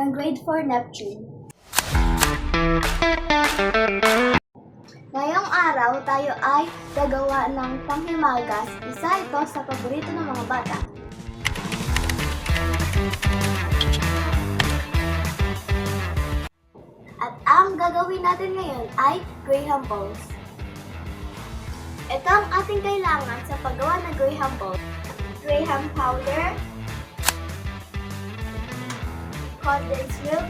ng Grade 4 Neptune. Ngayong araw, tayo ay gagawa ng panghimagas. Isa ito sa paborito ng mga bata. At ang gagawin natin ngayon ay Graham balls. Ito ang ating kailangan sa paggawa ng Graham balls. Graham powder, condensed milk,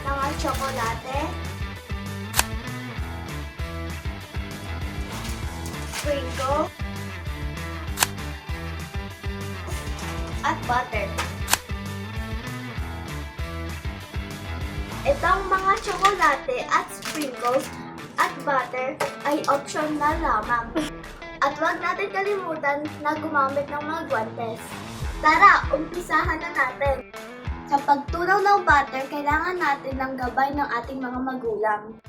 mga tsokolate, sprinkle, at butter. Itong mga tsokolate at sprinkles at butter ay optional lamang. At huwag natin kalimutan na gumamit ng mga guantes. Tara, umpisahan na natin. Sa pagtunaw ng butter, kailangan natin ng gabay ng ating mga magulang.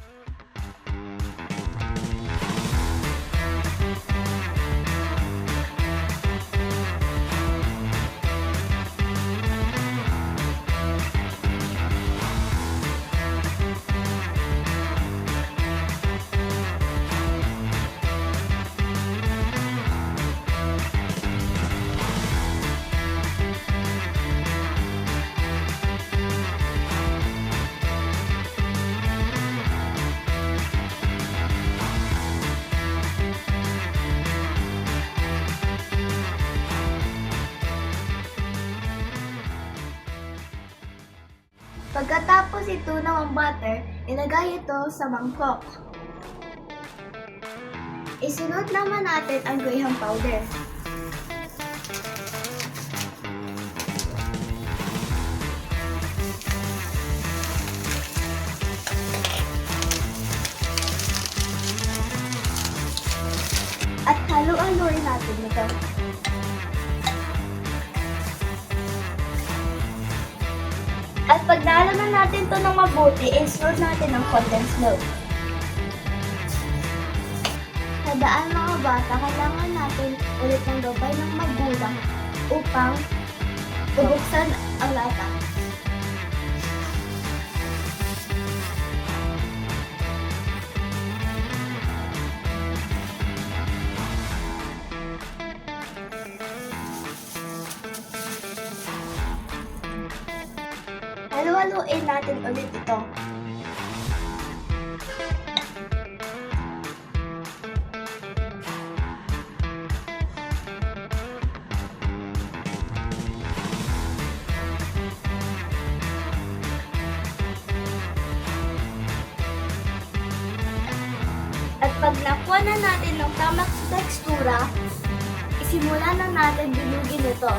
Pagkatapos itunaw ang butter, ilagay ito sa mangkok. Isunod naman natin ang Graham powder. At halo-haloin natin ito. At pag naalaman natin ito ng mabuti, isunod natin ang condensed milk. Sa daan mga bata, kailangan natin ulit ng gabay ng magulang upang bubuksan ang lata. Halo-haloin natin ulit ito. At pag nakuha na natin ng tamang tekstura, isimulan na natin bilugin ito.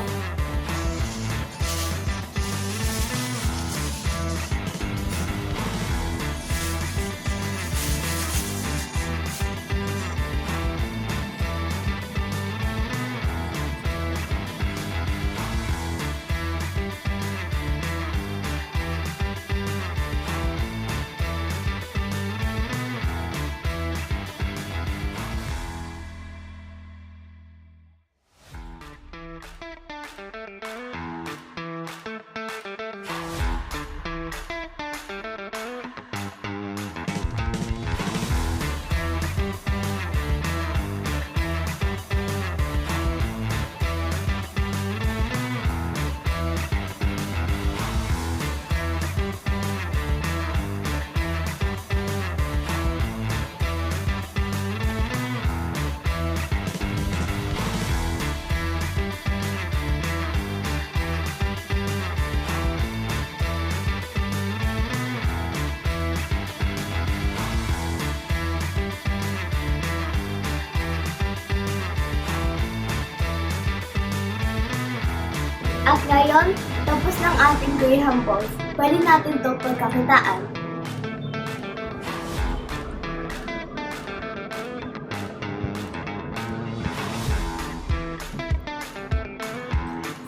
At ngayon, tapos ng ating Graham balls, pwede natin ito pagkakitaan.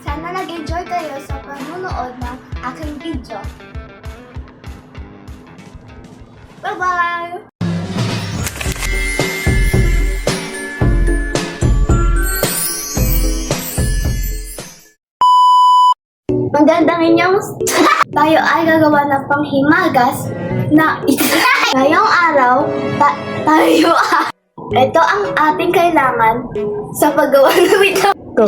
Sana nag-enjoy kayo sa panunood ng aking video. Bye-bye! Toast! Tayo ay gagawa ng panghimagas na ngayong araw, tayo ito ang ating kailangan sa paggawa ng wait lang. Go.